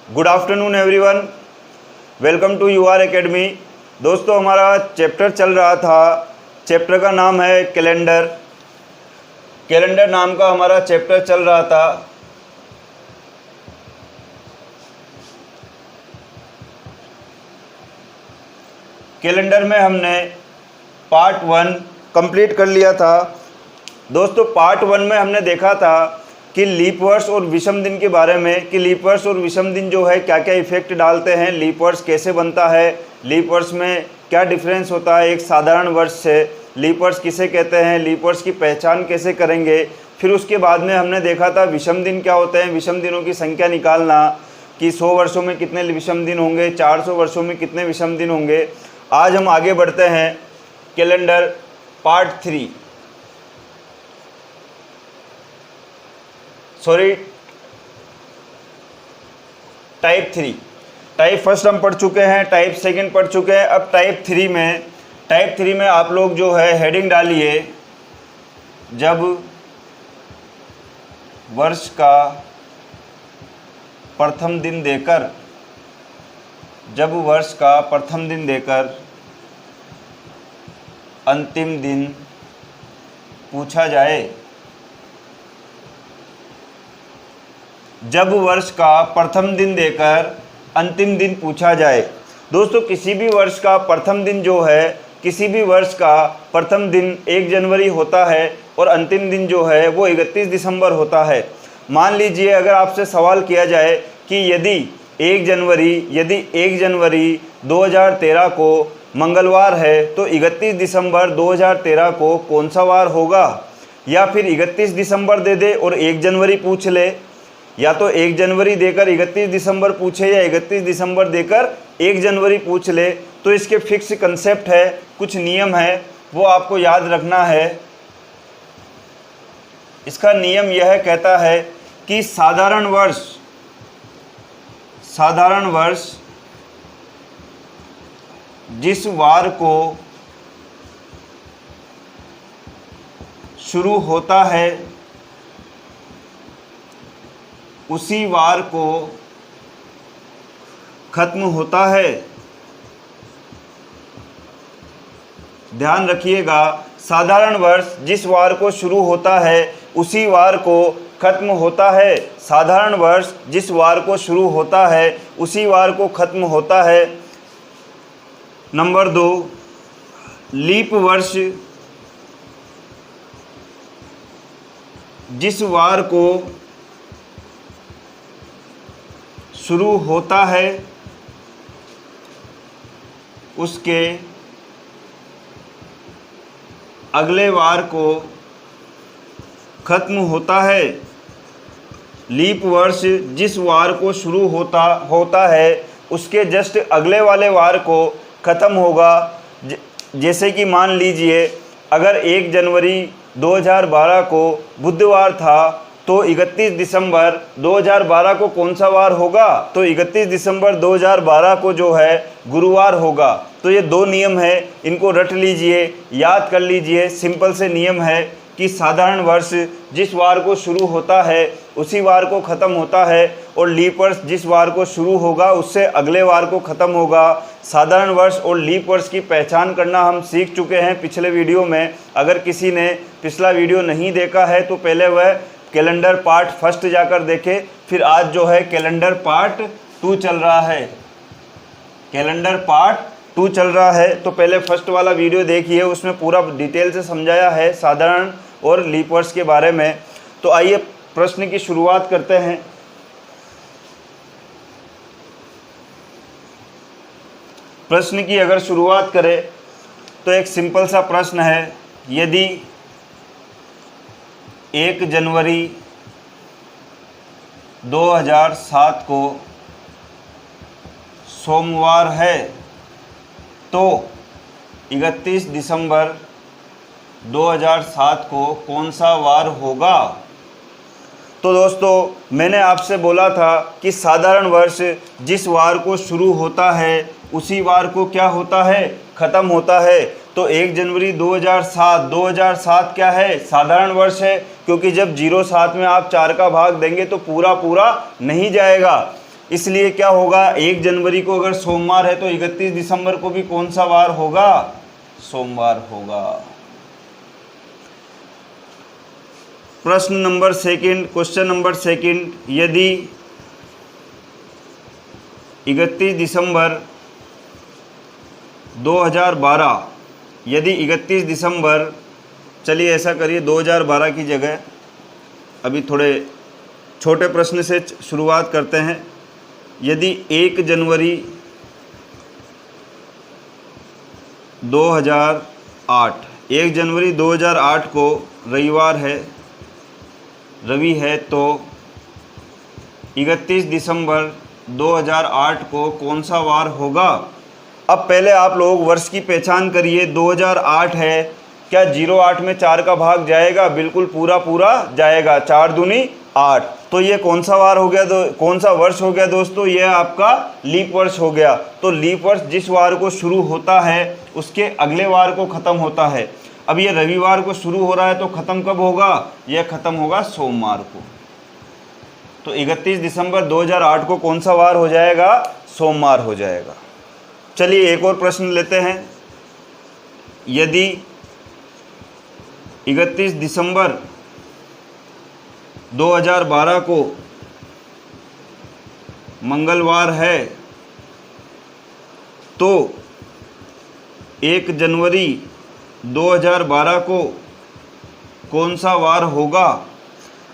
Good afternoon everyone, welcome to UR academy. दोस्तों, हमारा chapter चल रहा था, चैप्टर का नाम है कैलेंडर। कैलेंडर नाम का हमारा चैप्टर चल रहा था। कैलेंडर में हमने पार्ट 1 कंप्लीट कर लिया था। दोस्तों, पार्ट 1 में हमने देखा था कि लीप वर्ष और विषम दिन के बारे में, कि लीप वर्ष और विषम दिन जो है क्या क्या इफेक्ट डालते हैं, लीप वर्ष कैसे बनता है, लीप वर्ष में क्या डिफरेंस होता है एक साधारण वर्ष से, लीप वर्ष किसे कहते हैं, लीप वर्ष की पहचान कैसे करेंगे। फिर उसके बाद में हमने देखा था विषम दिन क्या होते हैं, विषम दिनों की संख्या निकालना कि 100 वर्षों में कितने विषम दिन होंगे, 400 वर्षों में कितने विषम दिन होंगे। आज हम आगे बढ़ते हैं calendar part 3, sorry type 3। Type first हम पढ़ चुके हैं, टाइप सेकंड पढ़ चुके हैं। अब टाइप 3 में आप लोग जो है हेडिंग डालिए, जब वर्ष का प्रथम दिन देकर, जब वर्ष का प्रथम दिन देकर अंतिम दिन पूछा जाए। जब वर्ष का प्रथम दिन देकर अंतिम दिन पूछा जाए। दोस्तों, किसी भी वर्ष का प्रथम दिन जो है, किसी भी वर्ष का प्रथम दिन 1 जनवरी होता है और अंतिम दिन जो है वो 31 दिसंबर होता है। मान लीजिए अगर आपसे सवाल किया जाए कि यदि 1 जनवरी 2013 को मंगलवार है तो 31 दिसंबर 2013 को कौन सा वार होगा, या फिर 31 दिसंबर दे दे और 1 जनवरी पूछ ले, या तो 1 जनवरी देकर 31 दिसंबर पूछे या 31 दिसंबर देकर 1 जनवरी पूछ ले, तो इसके फिक्स कंसेप्ट है, कुछ नियम है, वो आपको याद रखना है। इसका नियम यह कहता है कि साधारण वर्ष जिस वार को शुरू होता है उसी वार को खत्म होता है। ध्यान रखिएगा, साधारण वर्ष जिस वार को शुरू होता है उसी वार को खत्म होता है। साधारण वर्ष जिस वार को शुरू होता है उसी वार को खत्म होता है। नंबर 2, लीप वर्ष जिस वार को शुरू होता है उसके अगले वार को खत्म होता है। लीप वर्ष जिस वार को शुरू होता है उसके जस्ट अगले वाले वार को ख़त्म होगा। जैसे कि मान लीजिए अगर 1 जनवरी 2012 को बुधवार था तो 31 दिसंबर 2012 को कौन सा वार होगा, तो 31 दिसंबर 2012 को जो है गुरुवार होगा। तो ये 2 नियम है, इनको रट लीजिए, याद कर लीजिए। सिंपल से नियम है कि साधारण वर्ष जिस वार को शुरू होता है उसी वार को ख़त्म होता है, और लीप वर्ष जिस वार को शुरू होगा उससे अगले वार को ख़त्म होगा। साधारण वर्ष और लीप वर्ष की पहचान करना हम सीख चुके हैं पिछले वीडियो में। अगर किसी ने पिछला वीडियो नहीं देखा है तो पहले वह कैलेंडर पार्ट फर्स्ट जाकर देखे। फिर आज जो है कैलेंडर पार्ट 2 चल रहा है, कैलेंडर पार्ट 2 चल रहा है, तो पहले फर्स्ट वाला वीडियो देखिए, उसमें पूरा डिटेल से समझाया है साधारण और लीप वर्ष के बारे में। तो आइए प्रश्न की शुरुआत करते हैं। प्रश्न की अगर शुरुआत करें तो एक सिंपल सा प्रश्न है, यदि 1 जनवरी 2007 को सोमवार है तो 31 दिसंबर 2007 को कौन सा वार होगा। तो दोस्तों, मैंने आपसे बोला था कि साधारण वर्ष जिस वार को शुरू होता है उसी वार को क्या होता है, ख़त्म होता है। तो 1 जनवरी 2007 क्या है, साधारण वर्ष है, क्योंकि जब 07 में आप 4 का भाग देंगे तो पूरा नहीं जाएगा। इसलिए क्या होगा, 1 जनवरी को अगर सोमवार है तो 31 दिसंबर को भी कौन सा वार होगा, सोमवार होगा। प्रश्न number second, question number second, यदि 31 दिसंबर 2012, यदि 31 दिसंबर, चलिए ऐसा करिए 2012 की जगह अभी थोड़े छोटे प्रश्न से शुरुआत करते हैं। यदि 1 जनवरी 2008, 1 जनवरी 2008 को रविवार है, रवि है, तो 31 दिसंबर 2008 को कौन सा वार होगा। अब पहले आप लोग वर्ष की पहचान करिए। 2008 है, क्या 08 में 4 का भाग जाएगा, बिल्कुल पूरा पूरा जाएगा, 4 दूनी 8। तो ये कौन सा वार हो गया, कौन सा वर्ष हो गया दोस्तों, ये आपका लीप वर्ष हो गया। तो लीप वर्ष जिस वार को शुरू होता है उसके अगले वार को ख़त्म होता है। अब ये रविवार को शुरू हो रहा है तो ख़त्म कब होगा, यह ख़त्म होगा सोमवार को। तो 31 दिसंबर 2008 को कौन सा वार हो जाएगा, सोमवार हो जाएगा। चलिए एक और प्रश्न लेते हैं। यदि 31 दिसंबर 2012 को मंगलवार है तो 1 जनवरी 2012 को कौन सा वार होगा।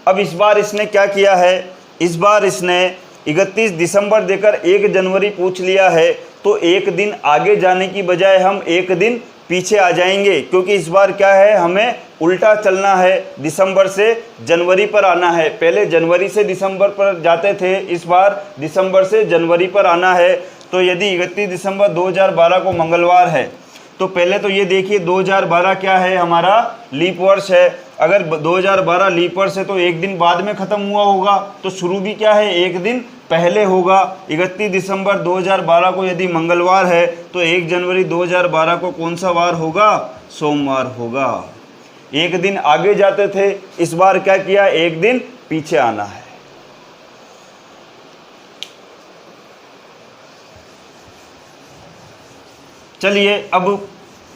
अब इस बार इसने क्या किया है, इस बार इसने 31 दिसंबर देकर 1 जनवरी पूछ लिया है, तो एक दिन आगे जाने की बजाय हम एक दिन पीछे आ जाएंगे, क्योंकि इस बार क्या है, हमें उल्टा चलना है, दिसंबर से जनवरी पर आना है। पहले जनवरी से दिसंबर पर जाते थे, इस बार दिसंबर से जनवरी पर आना है। तो यदि 31 दिसंबर 2012 को मंगलवार है तो पहले तो ये देखिए 2012 क्या है, हमारा लीप वर्ष है। अगर 2012 लीप वर्ष है तो एक दिन बाद में ख़त्म हुआ होगा, तो शुरू भी क्या है, एक दिन पहले होगा। 31 दिसंबर 2012 को यदि मंगलवार है तो 1 जनवरी 2012 को कौन सा वार होगा, सोमवार होगा। एक दिन आगे जाते थे, इस बार क्या किया, एक दिन पीछे आना है। चलिए अब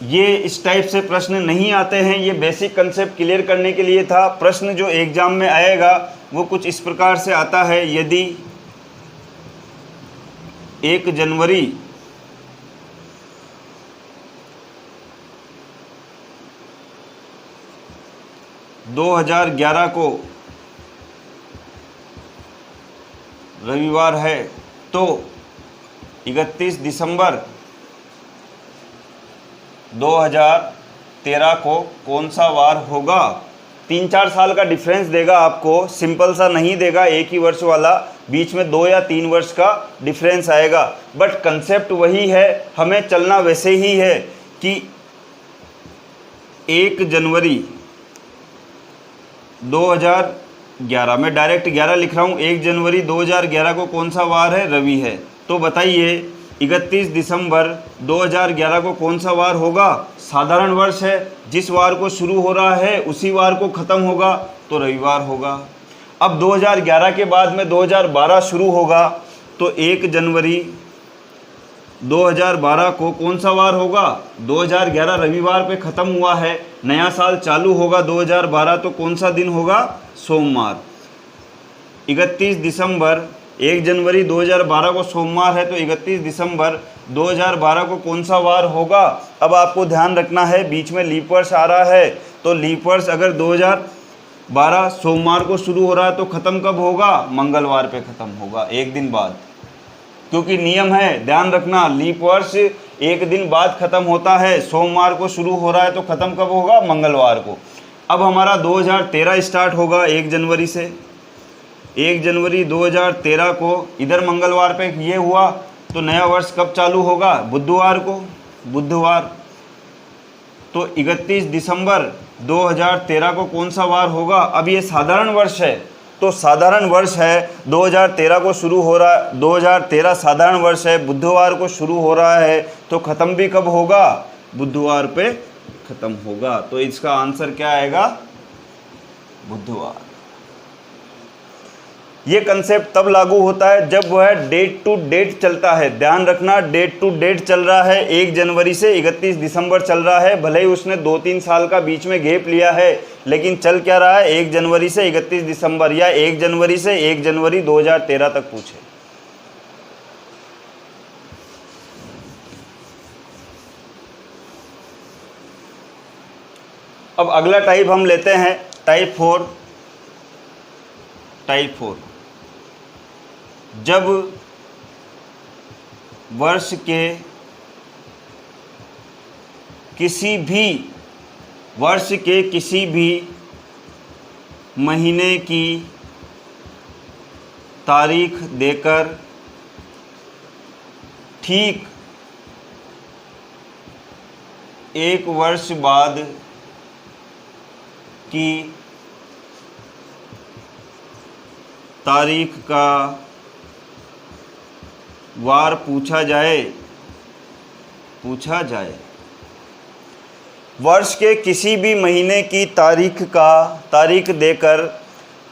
ये इस टाइप से प्रश्न नहीं आते हैं, ये बेसिक कंसेप्ट क्लियर करने के लिए था। प्रश्न जो एग्जाम में आएगा वो कुछ इस प्रकार से आता है। यदि 1 जनवरी 2011 को रविवार है तो 31 दिसंबर 2013 को कौन सा वार होगा। 3-4 साल का डिफरेंस देगा आपको, सिंपल सा नहीं देगा एक ही वर्ष वाला, बीच में 2 या 3 वर्ष का डिफरेंस आएगा। बट कंसेप्ट वही है, हमें चलना वैसे ही है कि 1 जनवरी 2011, मैं डायरेक्ट 11 लिख रहा हूँ, 1 जनवरी 2011 को कौन सा वार है, रवि है। तो बताइए 31 दिसंबर 2011 को कौन सा वार होगा, साधारण वर्ष है, जिस वार को शुरू हो रहा है उसी वार को ख़त्म होगा, तो रविवार होगा। अब 2011 के बाद में 2012 शुरू होगा, तो 1 जनवरी 2012 को कौन सा वार होगा, 2011 रविवार पे ख़त्म हुआ है, नया साल चालू होगा 2012, तो कौन सा दिन होगा, सोमवार। 31 दिसंबर 1 जनवरी 2012 को सोमवार है, तो 31 दिसंबर 2012 को कौन सा वार होगा। अब आपको ध्यान रखना है, बीच में लीप वर्ष आ रहा है, तो लीप वर्ष अगर 2012 सोमवार को शुरू हो रहा है तो ख़त्म कब होगा, मंगलवार पे ख़त्म होगा, एक दिन बाद। क्योंकि नियम है, ध्यान रखना, लीप वर्ष एक दिन बाद ख़त्म होता है, सोमवार को शुरू हो रहा है तो ख़त्म कब होगा, मंगलवार को। अब हमारा 2013 स्टार्ट होगा 1 जनवरी से। 1 जनवरी 2013 को इधर मंगलवार पे ये हुआ, तो नया वर्ष कब चालू होगा, बुधवार को, बुधवार। तो 31 दिसंबर 2013 को कौन सा वार होगा। अब ये साधारण वर्ष है, तो साधारण वर्ष है, 2013 को शुरू हो रहा है, 2013 साधारण वर्ष है, बुधवार को शुरू हो रहा है, तो ख़त्म भी कब होगा, बुधवार पे ख़त्म होगा। तो इसका आंसर क्या आएगा, बुधवार। ये कंसेप्ट तब लागू होता है जब वह डेट टू डेट चलता है। ध्यान रखना, डेट टू डेट चल रहा है, 1 जनवरी से 31 दिसंबर चल रहा है। भले ही उसने 2-3 साल का बीच में गैप लिया है, लेकिन चल क्या रहा है, 1 जनवरी से 31 दिसंबर या 1 जनवरी से 1 जनवरी 2013 तक पूछे। अब अगला टाइप हम लेते हैं टाइप 4। टाइप 4 जब वर्ष के किसी भी महीने की तारीख देकर ठीक 1 वर्ष बाद की तारीख का वार पूछा जाए। वर्ष के किसी भी महीने की तारीख देकर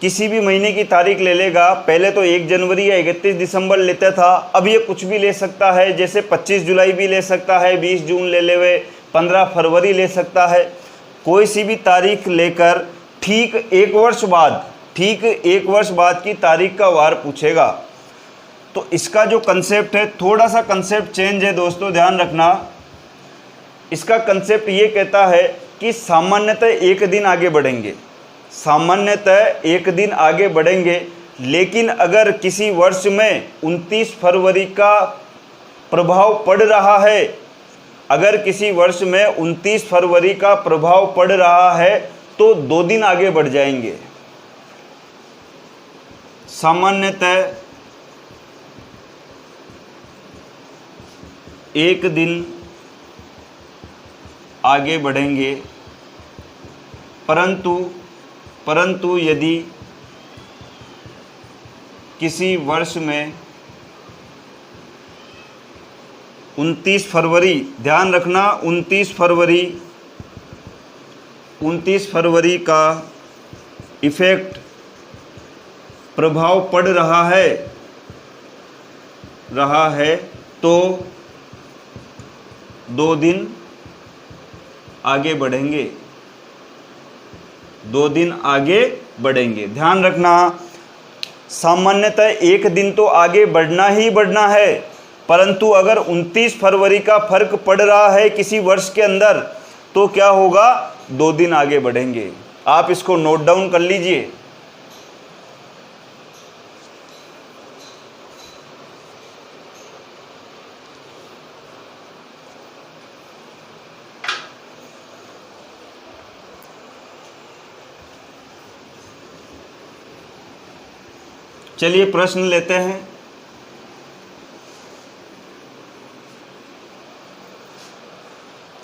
किसी भी महीने की तारीख ले लेगा। पहले तो 1 जनवरी या 31 दिसंबर लेता था, अब ये कुछ भी ले सकता है, जैसे 25 जुलाई भी ले सकता है, 20 जून ले लेवे, 15 फरवरी ले सकता है। कोई सी भी तारीख लेकर ठीक 1 वर्ष बाद की तारीख का वार पूछेगा। तो इसका जो कंसेप्ट है, थोड़ा सा कंसेप्ट चेंज है दोस्तों, ध्यान रखना। इसका कंसेप्ट ये कहता है कि सामान्यतः 1 दिन आगे बढ़ेंगे, लेकिन अगर किसी वर्ष में 29 फरवरी का प्रभाव पड़ रहा है, तो 2 दिन आगे बढ़ जाएंगे। सामान्यतः 1 दिन आगे बढ़ेंगे, परंतु यदि किसी वर्ष में 29 फरवरी, ध्यान रखना, 29 फरवरी का इफ़ेक्ट प्रभाव पड़ रहा है तो 2 दिन आगे बढ़ेंगे। ध्यान रखना, सामान्यतः 1 दिन तो आगे बढ़ना ही बढ़ना है, परंतु अगर 29 फरवरी का फर्क पड़ रहा है किसी वर्ष के अंदर, तो क्या होगा, 2 दिन आगे बढ़ेंगे। आप इसको नोट डाउन कर लीजिए। चलिए प्रश्न लेते हैं।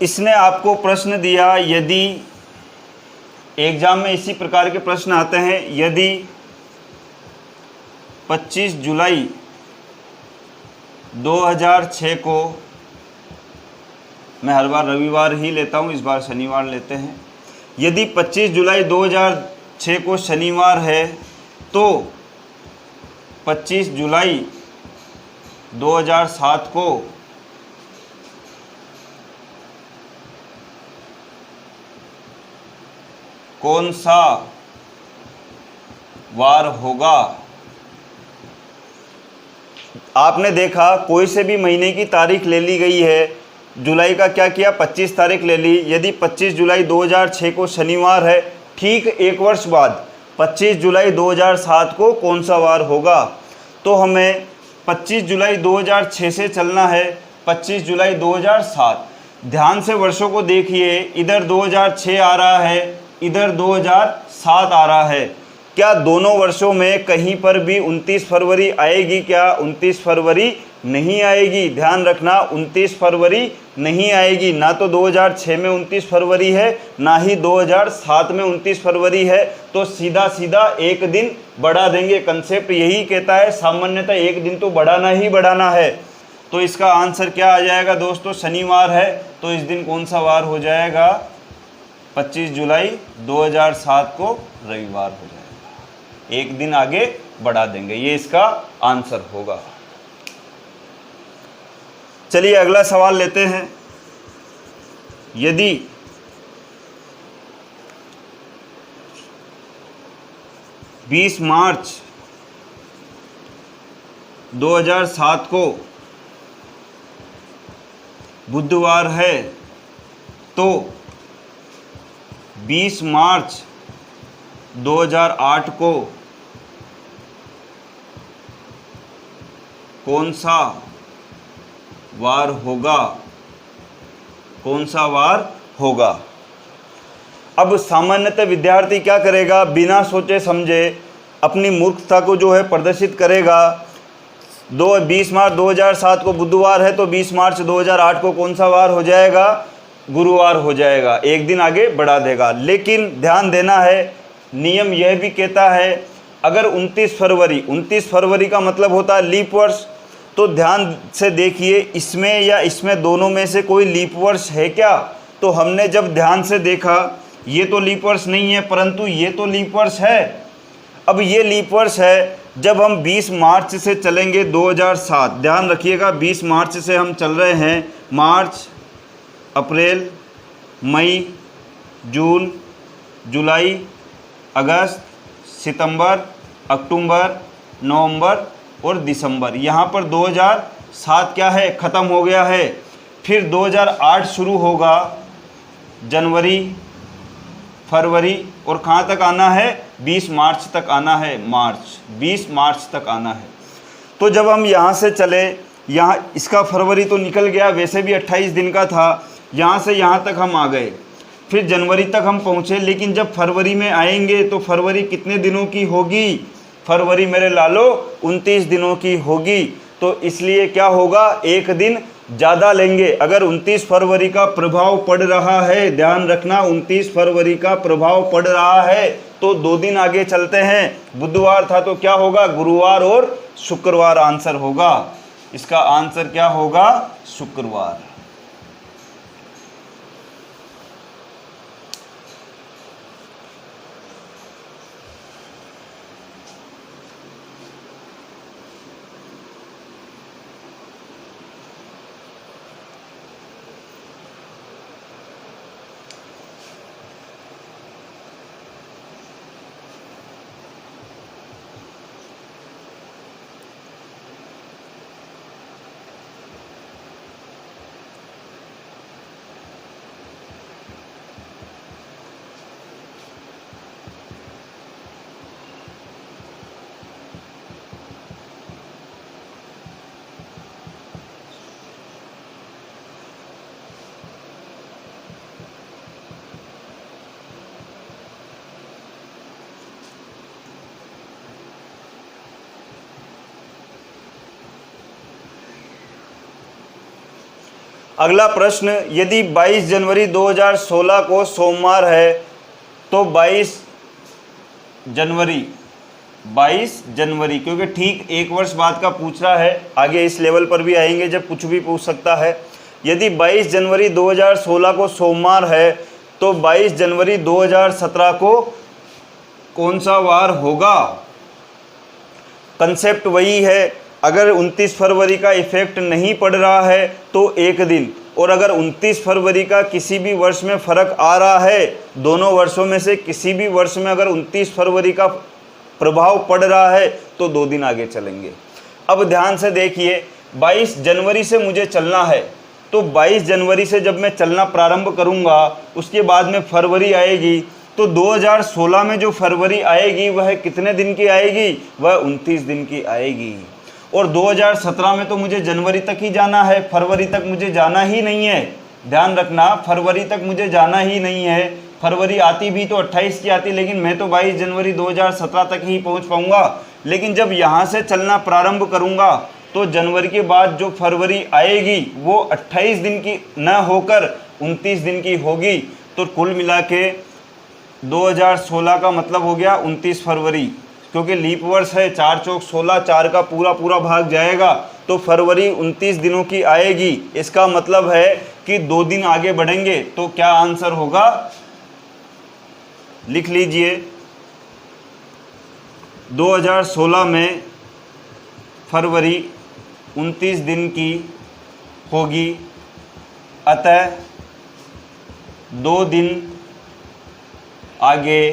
इसने आपको प्रश्न दिया, यदि एग्जाम में इसी प्रकार के प्रश्न आते हैं, यदि 25 जुलाई 2006 को, मैं हर बार रविवार ही लेता हूँ, इस बार शनिवार लेते हैं। यदि 25 जुलाई 2006 को शनिवार है, तो 25 जुलाई 2007 को कौन सा वार होगा। आपने देखा, कोई से भी महीने की तारीख ले ली गई है। जुलाई का क्या किया, 25 तारीख ले ली। यदि 25 जुलाई 2006 को शनिवार है, ठीक 1 वर्ष बाद 25 जुलाई 2007 को कौन सा वार होगा। तो हमें 25 जुलाई 2006 से चलना है 25 जुलाई 2007। ध्यान से वर्षों को देखिए, इधर 2006 आ रहा है, इधर 2007 आ रहा है। क्या दोनों वर्षों में कहीं पर भी 29 फरवरी आएगी क्या? 29 फरवरी नहीं आएगी। ध्यान रखना, 29 फरवरी नहीं आएगी। ना तो 2006 में 29 फरवरी है, ना ही 2007 में 29 फरवरी है। तो सीधा सीधा 1 दिन बढ़ा देंगे। कंसेप्ट यही कहता है, सामान्यतः 1 दिन तो बढ़ाना ही बढ़ाना है। तो इसका आंसर क्या आ जाएगा दोस्तों? शनिवार है, तो इस दिन कौन सा वार हो जाएगा? 25 जुलाई 2007 को रविवार हो जाएगा। 1 दिन आगे बढ़ा देंगे। ये इसका आंसर होगा। चलिए अगला सवाल लेते हैं। यदि 20 मार्च 2007 को बुधवार है तो 20 मार्च 2008 को कौन सा वार होगा? कौन सा वार होगा? अब सामान्यतः विद्यार्थी क्या करेगा, बिना सोचे समझे अपनी मूर्खता को जो है प्रदर्शित करेगा। 20 मार्च 2007 को बुधवार है तो 20 मार्च 2008 को कौन सा वार हो जाएगा? गुरुवार हो जाएगा, एक दिन आगे बढ़ा देगा। लेकिन ध्यान देना है, नियम यह भी कहता है अगर 29 फरवरी का मतलब होता है लीप वर्ष, तो ध्यान से देखिए इसमें या इसमें दोनों में से कोई लीप वर्ष है क्या? तो हमने जब ध्यान से देखा ये तो लीप वर्ष नहीं है, परंतु ये तो लीप वर्ष है। अब ये लीप वर्ष है जब हम 20 मार्च से चलेंगे 2007, ध्यान रखिएगा 20 मार्च से हम चल रहे हैं, मार्च, अप्रैल, मई, जून, जुलाई, अगस्त, सितंबर, अक्टूबर, नवंबर और दिसंबर। यहाँ पर 2007 क्या है, ख़त्म हो गया है। फिर 2008 शुरू होगा, जनवरी, फरवरी, और कहाँ तक आना है? 20 मार्च तक आना है। 20 मार्च तक आना है। तो जब हम यहाँ से चले, यहाँ इसका फरवरी तो निकल गया, वैसे भी 28 दिन का था, यहाँ से यहाँ तक हम आ गए। फिर जनवरी तक हम पहुँचे, लेकिन जब फरवरी में आएंगे तो फरवरी कितने दिनों की होगी? फरवरी मेरे लालो 29 दिनों की होगी। तो इसलिए क्या होगा, एक दिन ज़्यादा लेंगे। अगर 29 फरवरी का प्रभाव पड़ रहा है, ध्यान रखना 29 फरवरी का प्रभाव पड़ रहा है, तो 2 दिन आगे चलते हैं। बुधवार था तो क्या होगा? गुरुवार और शुक्रवार आंसर होगा। इसका आंसर क्या होगा? शुक्रवार। अगला प्रश्न, यदि 22 जनवरी 2016 को सोमवार है तो 22 जनवरी, क्योंकि ठीक 1 वर्ष बाद का पूछ रहा है, आगे इस लेवल पर भी आएंगे जब कुछ भी पूछ सकता है। यदि 22 जनवरी 2016 को सोमवार है तो 22 जनवरी 2017 को कौन सा वार होगा? कंसेप्ट वही है, अगर 29 फरवरी का इफेक्ट नहीं पड़ रहा है तो एक दिन, और अगर 29 फरवरी का किसी भी वर्ष में फ़र्क आ रहा है, दोनों वर्षों में से किसी भी वर्ष में अगर 29 फरवरी का प्रभाव पड़ रहा है तो 2 दिन आगे चलेंगे। अब ध्यान से देखिए, 22 जनवरी से मुझे चलना है, तो 22 जनवरी से जब मैं चलना प्रारंभ करूंगा, उसके बाद में फरवरी आएगी, तो 2016 में जो फरवरी आएगी वह कितने दिन की आएगी? वह 29 दिन की आएगी। और 2017 में तो मुझे जनवरी तक ही जाना है, फरवरी तक मुझे जाना ही नहीं है। ध्यान रखना, फरवरी तक मुझे जाना ही नहीं है। फरवरी आती भी तो 28 की आती, लेकिन मैं तो 22 जनवरी 2017 तक ही पहुंच पाऊंगा। लेकिन जब यहाँ से चलना प्रारंभ करूंगा तो जनवरी के बाद जो फरवरी आएगी वो 28 दिन की न होकर 29 दिन की होगी। तो कुल मिला के 2016 का मतलब हो गया 29 फरवरी, क्योंकि लीप वर्ष है, 4 चौक 16, 4 का पूरा भाग जाएगा, तो फरवरी 29 दिनों की आएगी। इसका मतलब है कि 2 दिन आगे बढ़ेंगे। तो क्या आंसर होगा? लिख लीजिए, 2016 में फरवरी 29 दिन की होगी, अतः 2 दिन आगे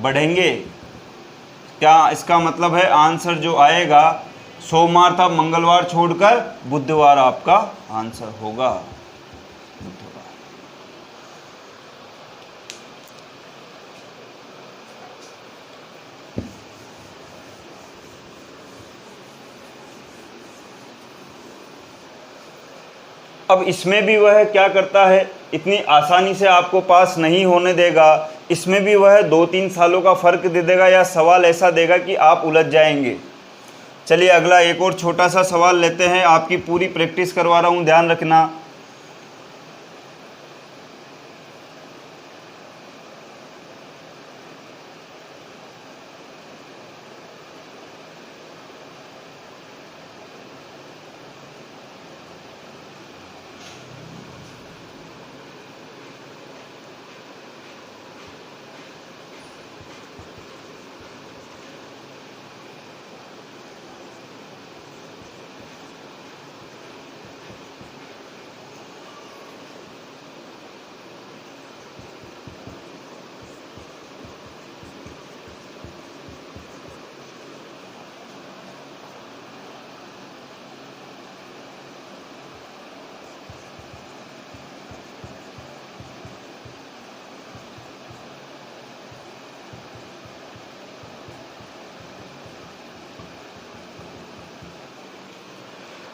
बढ़ेंगे। क्या इसका मतलब है आंसर जो आएगा सोमवार था, मंगलवार छोड़कर बुधवार आपका आंसर होगा, बुधवार। अब इसमें भी वह क्या करता है, इतनी आसानी से आपको पास नहीं होने देगा। इसमें भी वह 2-3 सालों का फ़र्क दे देगा या सवाल ऐसा देगा कि आप उलझ जाएंगे। चलिए अगला एक और छोटा सा सवाल लेते हैं, आपकी पूरी प्रैक्टिस करवा रहा हूँ, ध्यान रखना।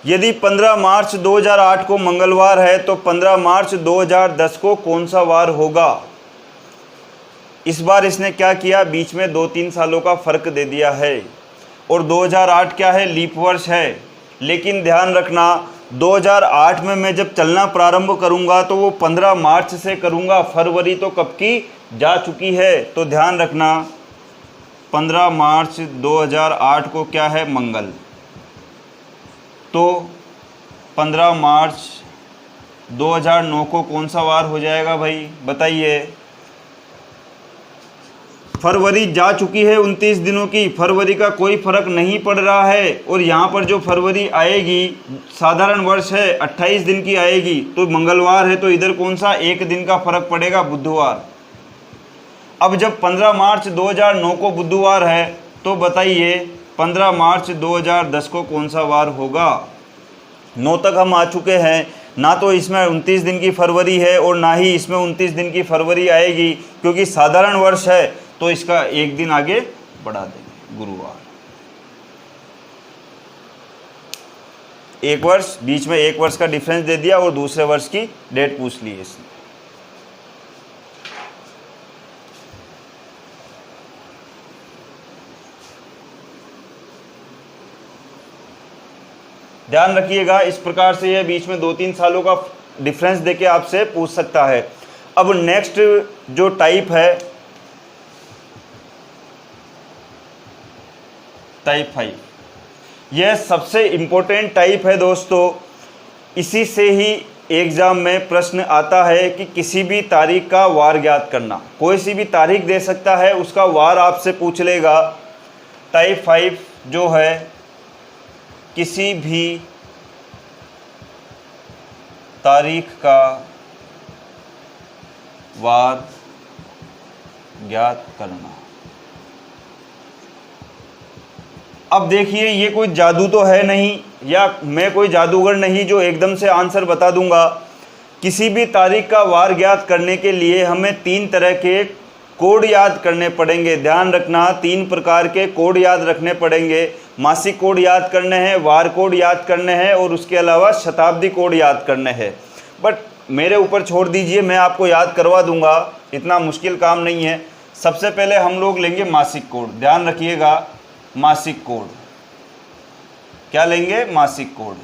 यदि 15 मार्च 2008 को मंगलवार है तो 15 मार्च 2010 को कौन सा वार होगा? इस बार इसने क्या किया, बीच में 2-3 सालों का फ़र्क दे दिया है। और 2008 क्या है, लीप वर्ष है। लेकिन ध्यान रखना 2008 में मैं जब चलना प्रारंभ करूंगा तो वो 15 मार्च से करूंगा, फरवरी तो कब की जा चुकी है। तो ध्यान रखना 15 मार्च 2008 को क्या है, मंगल। तो 15 मार्च 2009 को कौन सा वार हो जाएगा भाई, बताइए। फरवरी जा चुकी है 29 दिनों की, फरवरी का कोई फर्क नहीं पड़ रहा है। और यहाँ पर जो फरवरी आएगी साधारण वर्ष है, 28 दिन की आएगी, तो मंगलवार है, तो इधर कौन सा एक दिन का फर्क पड़ेगा, बुधवार। अब जब 15 मार्च 2009 को बुधवार है तो बताइए 15 मार्च 2010 को कौन सा वार होगा। 9 तक हम आ चुके हैं, ना तो इसमें 29 दिन की फरवरी है और ना ही इसमें 29 दिन की फरवरी आएगी, क्योंकि साधारण वर्ष है तो इसका एक दिन आगे बढ़ा देंगे, गुरुवार। एक वर्ष, बीच में एक वर्ष का डिफरेंस दे दिया और दूसरे वर्ष की डेट पूछ ली इसने। ध्यान रखिएगा, इस प्रकार से यह बीच में 2-3 सालों का डिफरेंस देके आपसे पूछ सकता है। अब नेक्स्ट जो टाइप है, टाइप 5, यह सबसे इम्पोर्टेंट टाइप है दोस्तों। इसी से ही एग्जाम में प्रश्न आता है कि किसी भी तारीख का वार ज्ञात करना। कोई सी भी तारीख दे सकता है, उसका वार आपसे पूछ लेगा। टाइप 5 जो है, किसी भी तारीख का वार ज्ञात करना। अब देखिए, ये कोई जादू तो है नहीं, या मैं कोई जादूगर नहीं जो एकदम से आंसर बता दूंगा। किसी भी तारीख का वार ज्ञात करने के लिए हमें 3 तरह के कोड याद करने पड़ेंगे। ध्यान रखना, 3 प्रकार के कोड याद रखने पड़ेंगे। मासिक कोड याद करने हैं, वार कोड याद करने हैं, और उसके अलावा शताब्दी कोड याद करने हैं। बट मेरे ऊपर छोड़ दीजिए, मैं आपको याद करवा दूंगा, इतना मुश्किल काम नहीं है। सबसे पहले हम लोग लेंगे मासिक कोड। ध्यान रखिएगा, मासिक कोड क्या लेंगे, मासिक कोड।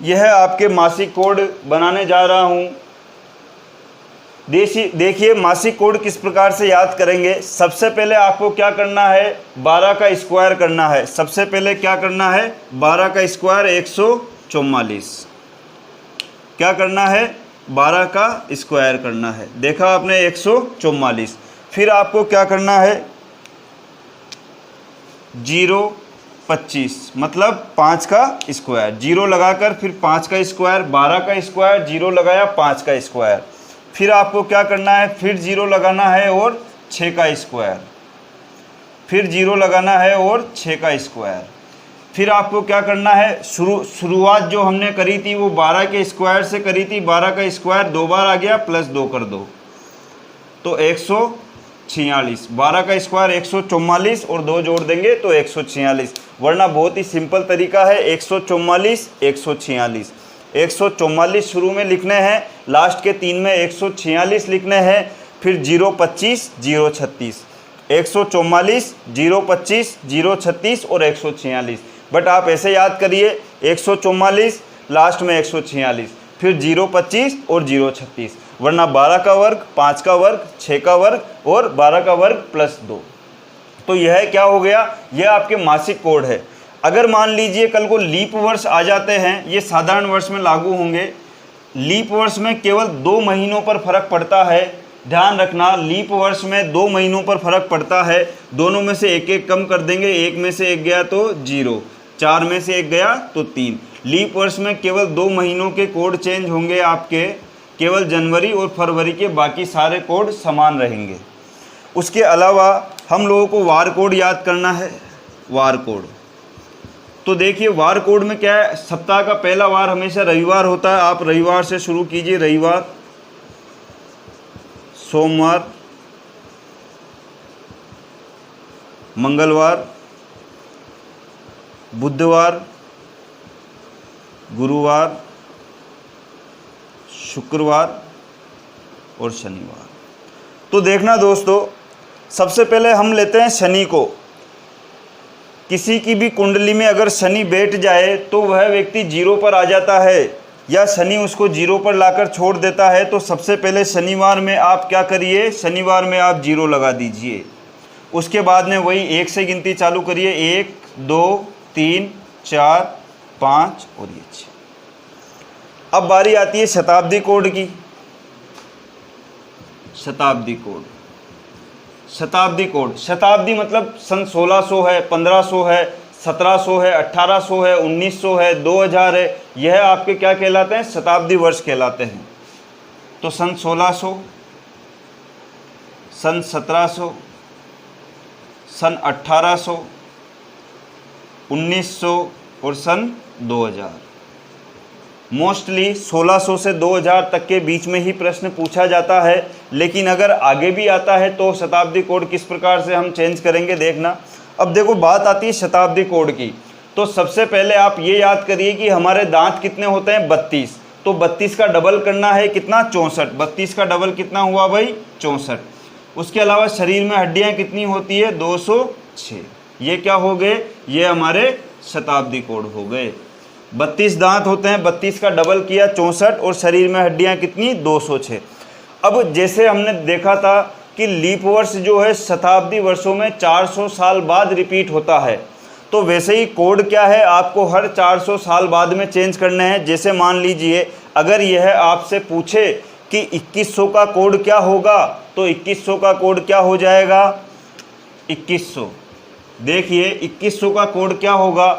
यह आपके मासिक कोड बनाने जा रहा हूँ। देखिए मासिक कोड किस प्रकार से याद करेंगे। सबसे पहले आपको क्या करना है, 12 का स्क्वायर करना है। सबसे पहले क्या करना है, 12 का स्क्वायर 144। क्या करना है, 12 का स्क्वायर करना है। देखा आपने 144। फिर आपको क्या करना है, 025 मतलब 5 का स्क्वायर, 0 लगाकर फिर 5 का स्क्वायर, 12 का स्क्वायर, 0 लगाया 5 का स्क्वायर। फिर आपको क्या करना है, फिर 0 लगाना है और 6 का स्क्वायर, फिर 0 लगाना है और 6 का स्क्वायर। फिर आपको क्या करना है, शुरुआत जो हमने करी थी वो 12 के स्क्वायर से करी थी। 12 का स्क्वायर 2 बार आ गया, प्लस 2 कर दो तो 146। 12 का स्क्वायर 144 और 2 जोड़ देंगे तो 146। वरना बहुत ही सिंपल तरीका है, 144 146। 144 शुरू में लिखने हैं, लास्ट के 3 में 146 लिखने हैं, फिर 025 036, 144 025 036 और 146। बट आप ऐसे याद करिए, 144 लास्ट में 146, फिर 025 और 036। वरना 12 का वर्ग, 5 का वर्ग, 6 का वर्ग और 12 का वर्ग प्लस 2। तो यह क्या हो गया, यह आपके मासिक कोड है। अगर मान लीजिए कल को लीप वर्ष आ जाते हैं, ये साधारण वर्ष में लागू होंगे। लीप वर्ष में केवल 2 महीनों पर फर्क पड़ता है। ध्यान रखना, लीप वर्ष में 2 महीनों पर फर्क पड़ता है। दोनों में से एक एक कम कर देंगे, एक में से एक गया तो 0, 4 में से एक गया तो 3। लीप वर्ष में केवल 2 महीनों के कोड चेंज होंगे आपके, केवल जनवरी और फरवरी के, बाकी सारे कोड समान रहेंगे। उसके अलावा हम लोगों को वार कोड याद करना है। वार कोड, तो देखिए वार कोड में क्या है, सप्ताह का पहला वार हमेशा रविवार होता है। आप रविवार से शुरू कीजिए, रविवार, सोमवार, मंगलवार, बुधवार, गुरुवार, शुक्रवार और शनिवार। तो देखना दोस्तों, सबसे पहले हम लेते हैं शनि को। किसी की भी कुंडली में अगर शनि बैठ जाए तो वह व्यक्ति 0 पर आ जाता है, या शनि उसको 0 पर लाकर छोड़ देता है। तो सबसे पहले शनिवार में आप क्या करिए, शनिवार में आप 0 लगा दीजिए। उसके बाद में वही 1 से गिनती चालू करिए, 1 2 3 4 5 और ये 6। अब बारी आती है शताब्दी कोड की। शताब्दी कोड, शताब्दी कोड, शताब्दी मतलब सन 1600 है, 1500 है, 1700 है, 1800 है, 1900 है, 2000 है। यह आपके क्या कहलाते हैं, शताब्दी वर्ष कहलाते हैं। तो सन 1600, सन 1700, सन 1800, 1900 और सन 2000। मोस्टली 1600 से 2000 तक के बीच में ही प्रश्न पूछा जाता है। लेकिन अगर आगे भी आता है तो शताब्दी कोड किस प्रकार से हम चेंज करेंगे, देखना। अब देखो बात आती है शताब्दी कोड की। तो सबसे पहले आप ये याद करिए कि हमारे दांत कितने होते हैं, 32। तो 32 का डबल करना है कितना, 64। 32 का डबल कितना हुआ भाई, 64। उसके अलावा शरीर में हड्डियाँ कितनी होती है, 206। ये क्या हो गए, ये हमारे शताब्दी कोड हो गए। 32 दांत होते हैं, 32 का डबल किया 64, और शरीर में हड्डियां कितनी, 206। अब जैसे हमने देखा था कि लीप वर्ष जो है शताब्दी वर्षों में 400 साल बाद रिपीट होता है, तो वैसे ही कोड क्या है, आपको हर 400 साल बाद में चेंज करने हैं। जैसे मान लीजिए अगर यह आपसे पूछे कि 2100 का कोड क्या होगा, तो 2100 का कोड क्या हो जाएगा, 2100। देखिए 2100 का कोड क्या होगा,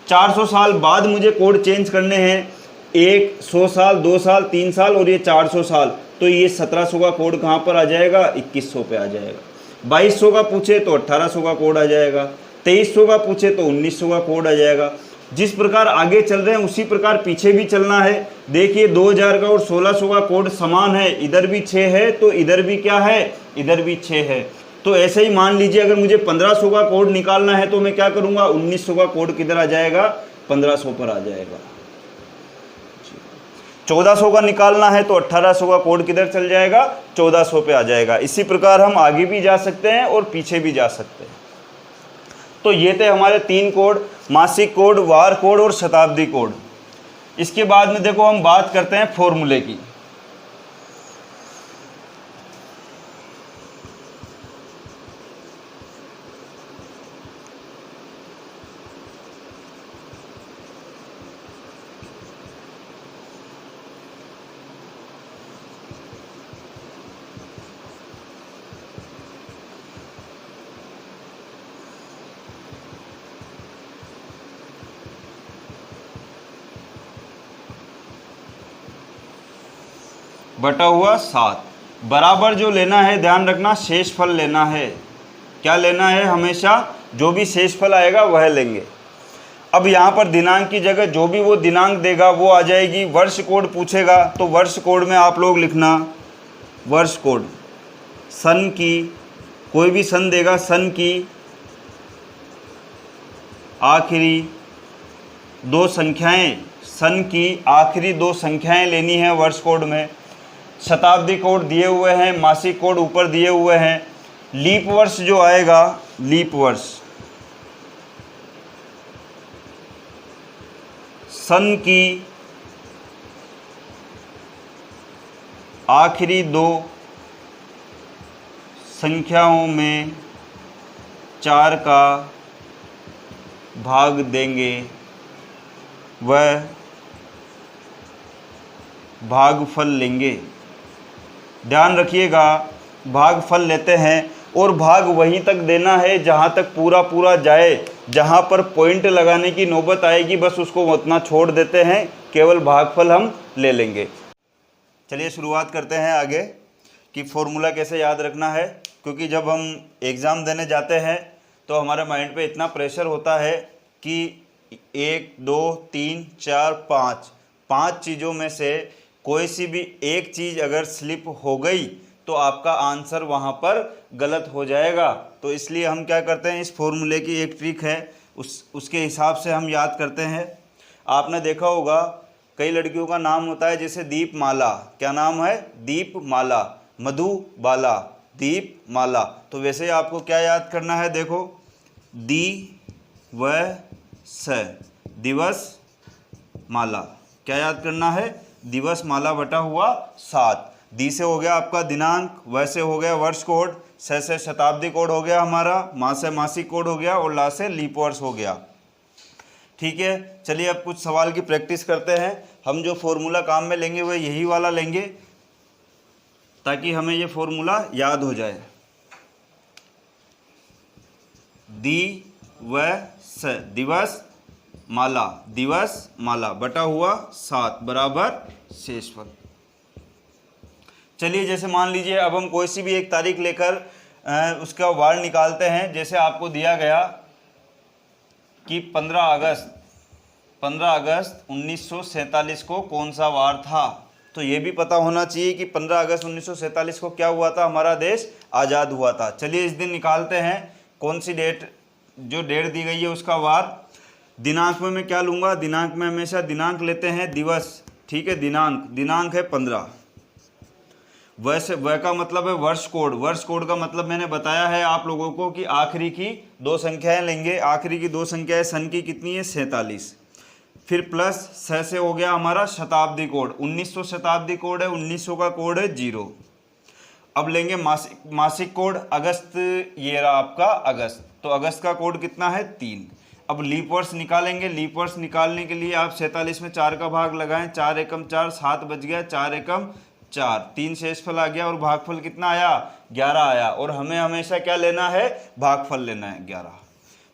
400 साल बाद मुझे कोड चेंज करने हैं, 100 साल, 2 साल, 3 साल और ये 400 साल। तो ये 1700 का कोड कहाँ पर आ जाएगा, 2100 पे आ जाएगा। 2200 का पूछे तो 1800 का कोड आ जाएगा। 2300 का पूछे तो 1900 का कोड आ जाएगा। जिस प्रकार आगे चल रहे हैं उसी प्रकार पीछे भी चलना है। देखिए 2000 का और 1600 का कोड समान है, इधर भी 6 है तो इधर भी क्या है, इधर भी 6 है। तो ऐसे ही मान लीजिए अगर मुझे 1500 का कोड निकालना है तो मैं क्या करूंगा, 1900 का कोड किधर आ जाएगा, 1500 पर आ जाएगा। 1400 का निकालना है तो 1800 का कोड किधर चल जाएगा, 1400 पे आ जाएगा। इसी प्रकार हम आगे भी जा सकते हैं और पीछे भी जा सकते हैं। तो ये थे हमारे 3 कोड, मासिक कोड, वार कोड और शताब्दी कोड। इसके बाद में देखो हम बात करते हैं फॉर्मूले की। बटा हुआ 7 बराबर जो लेना है, ध्यान रखना शेषफल लेना है। क्या लेना है? हमेशा जो भी शेषफल आएगा वह लेंगे। अब यहाँ पर दिनांक की जगह जो भी वो दिनांक देगा वो आ जाएगी। वर्ष कोड पूछेगा तो वर्ष कोड में आप लोग लिखना वर्ष कोड, सन की, कोई भी सन देगा, सन की आखिरी दो संख्याएं, सन की आखिरी दो संख्याएं लेनी है वर्ष कोड में। शताब्दी कोड दिए हुए हैं, मासिक कोड ऊपर दिए हुए हैं। लीप वर्ष जो आएगा, लीप वर्ष, सन की आखिरी दो संख्याओं में 4 का भाग देंगे, वह भागफल लेंगे। ध्यान रखिएगा, भागफल लेते हैं और भाग वहीं तक देना है जहां तक पूरा पूरा जाए। जहां पर पॉइंट लगाने की नौबत आएगी बस उसको उतना छोड़ देते हैं, केवल भागफल हम ले लेंगे। चलिए शुरुआत करते हैं आगे कि फॉर्मूला कैसे याद रखना है, क्योंकि जब हम एग्ज़ाम देने जाते हैं तो हमारे माइंड पे इतना प्रेशर होता है कि 1 2 3 4 5 चीज़ों में से कोई सी भी एक चीज़ अगर स्लिप हो गई तो आपका आंसर वहाँ पर गलत हो जाएगा। तो इसलिए हम क्या करते हैं, इस फॉर्मूले की एक ट्रिक है, उसके हिसाब से हम याद करते हैं। आपने देखा होगा कई लड़कियों का नाम होता है जैसे दीपमाला। क्या नाम है? दीपमाला। मधुबाला, दीपमाला। तो वैसे ही आपको क्या याद करना है, देखो दिवस, दिवस माला। क्या याद करना है? दिवस माला बटा हुआ 7। दी से हो गया आपका दिनांक, वैसे हो गया वर्ष कोड, से शताब्दी कोड हो गया हमारा, माँ से मासिक कोड हो गया और ला से लीप वर्ष हो गया। ठीक है, चलिए अब कुछ सवाल की प्रैक्टिस करते हैं। हम जो फॉर्मूला काम में लेंगे वह यही वाला लेंगे ताकि हमें ये फॉर्मूला याद हो जाए। दिवस, दिवस माला, दिवस माला बटा हुआ 7 बराबर शेषफल। चलिए जैसे मान लीजिए अब हम कोई सी भी एक तारीख लेकर उसका वार निकालते हैं। जैसे आपको दिया गया कि 15 अगस्त 1947 को कौन सा वार था, तो ये भी पता होना चाहिए कि 15 अगस्त 1947 को क्या हुआ था, हमारा देश आज़ाद हुआ था। चलिए इस दिन निकालते हैं कौन सी डेट, जो डेट दी गई है उसका वार। दिनांक में मैं क्या लूँगा, दिनांक में हमेशा दिनांक लेते हैं, दिवस। ठीक है, दिनांक है 15। वैसे वह का मतलब है वर्ष कोड। वर्ष कोड का मतलब मैंने बताया है आप लोगों को कि आखिरी की दो संख्याएं लेंगे। आखिरी की दो संख्याएं सन की कितनी है, 47। फिर प्लस से हो गया हमारा शताब्दी कोड, 1900 शताब्दी कोड है, 1900 का कोड है 0। अब लेंगे मासिक कोड, अगस्त, ये रहा आपका अगस्त, तो अगस्त का कोड कितना है, 3। अब लीप वर्ष निकालेंगे। लीप वर्ष निकालने के लिए आप 47 में 4 का भाग लगाएं, 4 एकम 4, 7 बच गया, 4 एकम 4, 3 शेषफल आ गया और भागफल कितना आया, 11 आया। और हमें हमेशा क्या लेना है, भागफल लेना है 11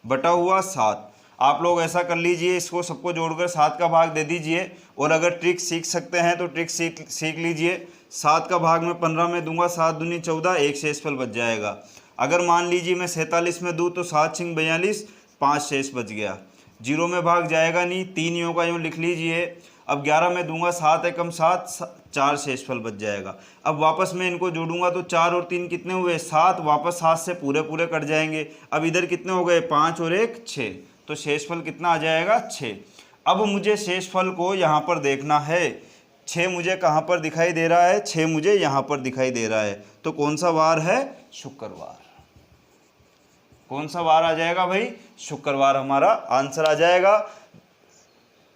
बटा हुआ 7। आप लोग ऐसा कर लीजिए, इसको सबको जोड़कर 7 का भाग दे दीजिए। और अगर ट्रिक सीख सकते हैं तो ट्रिक सीख लीजिए। 7 का भाग मैं 15 में दूंगा, 7 दूनी 14, एक शेषफल बच जाएगा। अगर मान लीजिए मैं 47 में दूँ तो 7 छिंग 42, 5 शेष बच गया। 0 में भाग जाएगा नहीं, 3 यूँ का यूँ लिख लीजिए। अब 11 में दूंगा, 7 एकम 7, 4 शेषफल बच जाएगा। अब वापस मैं इनको जोड़ूंगा तो 4 और 3 कितने हुए, 7, वापस 7 से पूरे पूरे कट जाएंगे। अब इधर कितने हो गए, 5 और 1 6, तो शेषफल कितना आ जाएगा, 6। अब मुझे शेषफल को यहाँ पर देखना है। 6 मुझे कहाँ पर दिखाई दे रहा है, 6 मुझे यहाँ पर दिखाई दे रहा है। तो कौन सा वार है, शुक्रवार। कौन सा वार आ जाएगा भाई, शुक्रवार हमारा आंसर आ जाएगा।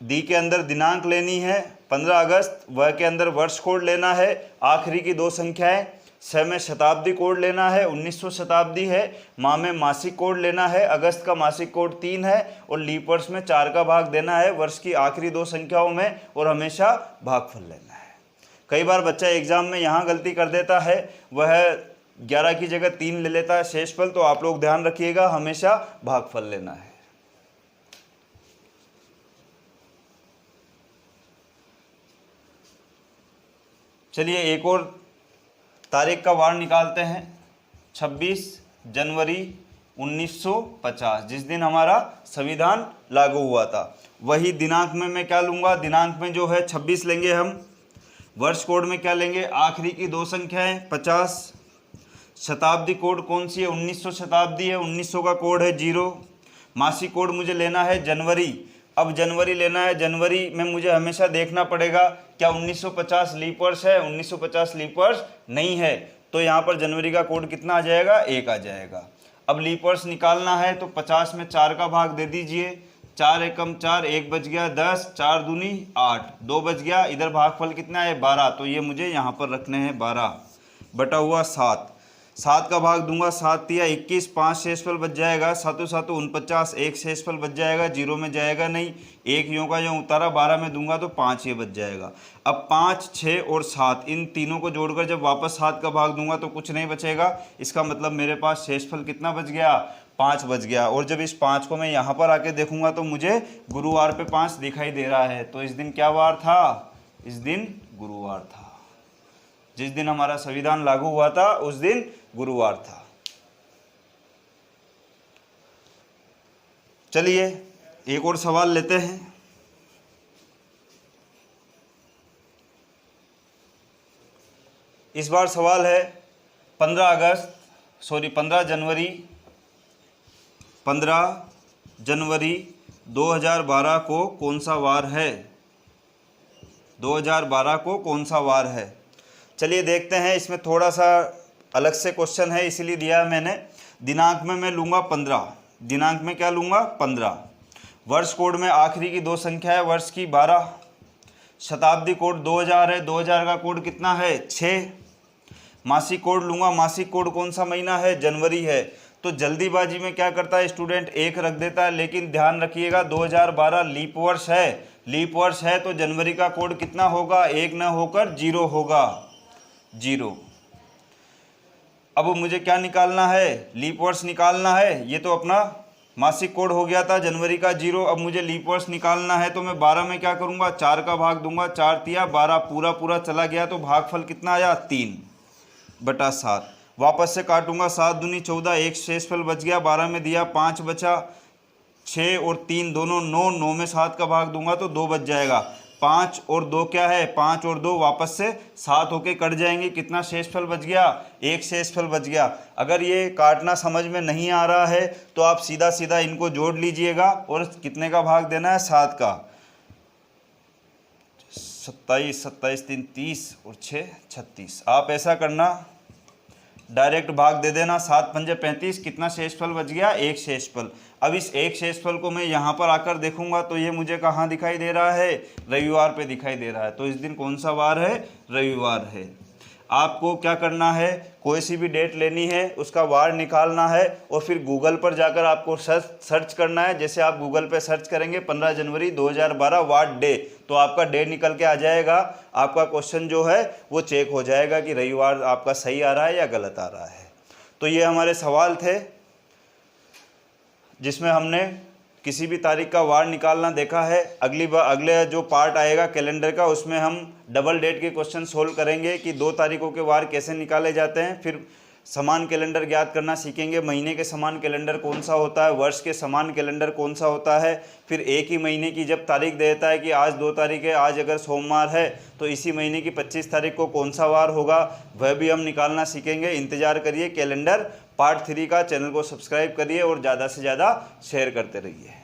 दी के अंदर दिनांक लेनी है 15 अगस्त, वह के अंदर वर्ष कोड लेना है, आखिरी की 2 संख्याएं, स में शताब्दी कोड लेना है, 1900 शताब्दी है, माह में मासिक कोड लेना है, अगस्त का मासिक कोड 3 है और लीप वर्ष में 4 का भाग देना है वर्ष की आखिरी 2 संख्याओं में और हमेशा भागफल लेना है। कई बार बच्चा एग्जाम में यहाँ गलती कर देता है, वह 11 की जगह 3 ले लेता है शेषफल, तो आप लोग ध्यान रखिएगा हमेशा भागफल लेना है। चलिए एक और तारीख का वार निकालते हैं, 26 जनवरी 1950, जिस दिन हमारा संविधान लागू हुआ था। वही दिनांक में मैं क्या लूँगा, दिनांक में जो है 26 लेंगे हम, वर्ष कोड में क्या लेंगे, आखिरी की 2 संख्याएं 50, शताब्दी कोड कौन सी है, 1900 शताब्दी है, 1900 का कोड है 0, मासिक कोड मुझे लेना है जनवरी। अब जनवरी लेना है, जनवरी में मुझे हमेशा देखना पड़ेगा क्या 1950 लीप वर्ष है, 1950 लीप वर्ष नहीं है, तो यहाँ पर जनवरी का कोड कितना आ जाएगा, 1 आ जाएगा। अब लीप वर्ष निकालना है तो 50 में 4 का भाग दे दीजिए, 4 एकम 4, 1 बच गया 10, 4 दूनी 8, 2 बच गया, इधर भागफल कितना है 12, तो ये मुझे यहाँ पर रखने हैं 12 बटा हुआ 7, 7 का भाग दूंगा 7 तिया 21, 5 शेषफल बच जाएगा, 7 7 49, 1 शेषफल बच जाएगा, 0 में जाएगा नहीं, 1 यूँ का यूँ उतारा, 12 में दूंगा तो 5 ये बच जाएगा। अब 5, 6 और 7 इन तीनों को जोड़कर जब वापस 7 का भाग दूंगा तो कुछ नहीं बचेगा, इसका मतलब मेरे पास शेषफल कितना बच गया, 5 बच गया। और जब इस 5 को मैं यहाँ पर आके देखूंगा तो मुझे गुरुवार पे 5 दिखाई दे रहा है, तो इस दिन क्या वार था, इस दिन गुरुवार था। जिस दिन हमारा संविधान लागू हुआ था उस दिन गुरुवार था। चलिए एक और सवाल लेते हैं। इस बार सवाल है 15 जनवरी 2012 को कौन सा वार है, 2012 को कौन सा वार है। चलिए देखते हैं, इसमें थोड़ा सा अलग से क्वेश्चन है इसीलिए दिया है मैंने। दिनांक में मैं लूँगा 15, दिनांक में क्या लूँगा 15, वर्ष कोड में आखिरी की 2 संख्या है वर्ष की 12, शताब्दी कोड 2000 है, 2000 का कोड कितना है 6, मासिक कोड लूँगा, मासिक कोड कौन सा महीना है, जनवरी है। तो जल्दीबाजी में क्या करता है स्टूडेंट, 1 रख देता है, लेकिन ध्यान रखिएगा 2012 लीप वर्ष है, लीप वर्ष है तो जनवरी का कोड कितना होगा, 1 न होकर 0 होगा, 0। अब मुझे क्या निकालना है, लीप वर्ष निकालना है। ये तो अपना मासिक कोड हो गया था जनवरी का 0, अब मुझे लीप वर्ष निकालना है तो मैं 12 में क्या करूँगा, 4 का भाग दूंगा, 4 तिया 12, पूरा पूरा चला गया तो भागफल कितना आया 3 बटा 7। वापस से काटूंगा, 7 दूनी 14, 1 शेषफल बच गया, 12 में दिया 5 बचा, 6 और 3 दोनों 9, 9 में 7 का भाग दूंगा तो 2 बच जाएगा, 5 और 2 क्या है, 5 और 2 वापस से 7 होके कट जाएंगे, कितना शेषफल बच गया, 1 शेषफल बच गया। अगर ये काटना समझ में नहीं आ रहा है तो आप सीधा सीधा इनको जोड़ लीजिएगा और कितने का भाग देना है, 7 का, 27, 27 3 30 और 6 36। आप ऐसा करना, डायरेक्ट भाग दे देना, 7 पंजे 35, कितना शेषफल बच गया, 1 शेषफल। अब इस 1 शेषफल को मैं यहाँ पर आकर देखूंगा तो ये मुझे कहाँ दिखाई दे रहा है, रविवार पे दिखाई दे रहा है। तो इस दिन कौन सा वार है, रविवार है। आपको क्या करना है, कोई सी भी डेट लेनी है, उसका वार निकालना है और फिर गूगल पर जाकर आपको सर्च करना है। जैसे आप गूगल पे सर्च करेंगे 15 जनवरी 2012 वार डे, तो आपका डे निकल के आ जाएगा। आपका क्वेश्चन जो है वो चेक हो जाएगा कि रविवार आपका सही आ रहा है या गलत आ रहा है। तो ये हमारे सवाल थे जिसमें हमने किसी भी तारीख का वार निकालना देखा है। अगले जो पार्ट आएगा कैलेंडर का, उसमें हम डबल डेट के क्वेश्चन सोल्व करेंगे कि 2 तारीखों के वार कैसे निकाले जाते हैं। फिर समान कैलेंडर ज्ञात करना सीखेंगे, महीने के समान कैलेंडर कौन सा होता है, वर्ष के समान कैलेंडर कौन सा होता है। फिर एक ही महीने की जब तारीख देता है कि आज 2 तारीख है, आज अगर सोमवार है तो इसी महीने की 25 तारीख को कौन सा वार होगा, वह भी हम निकालना सीखेंगे। इंतजार करिए कैलेंडर पार्ट 3 का। चैनल को सब्सक्राइब करिए और ज़्यादा से ज़्यादा शेयर करते रहिए।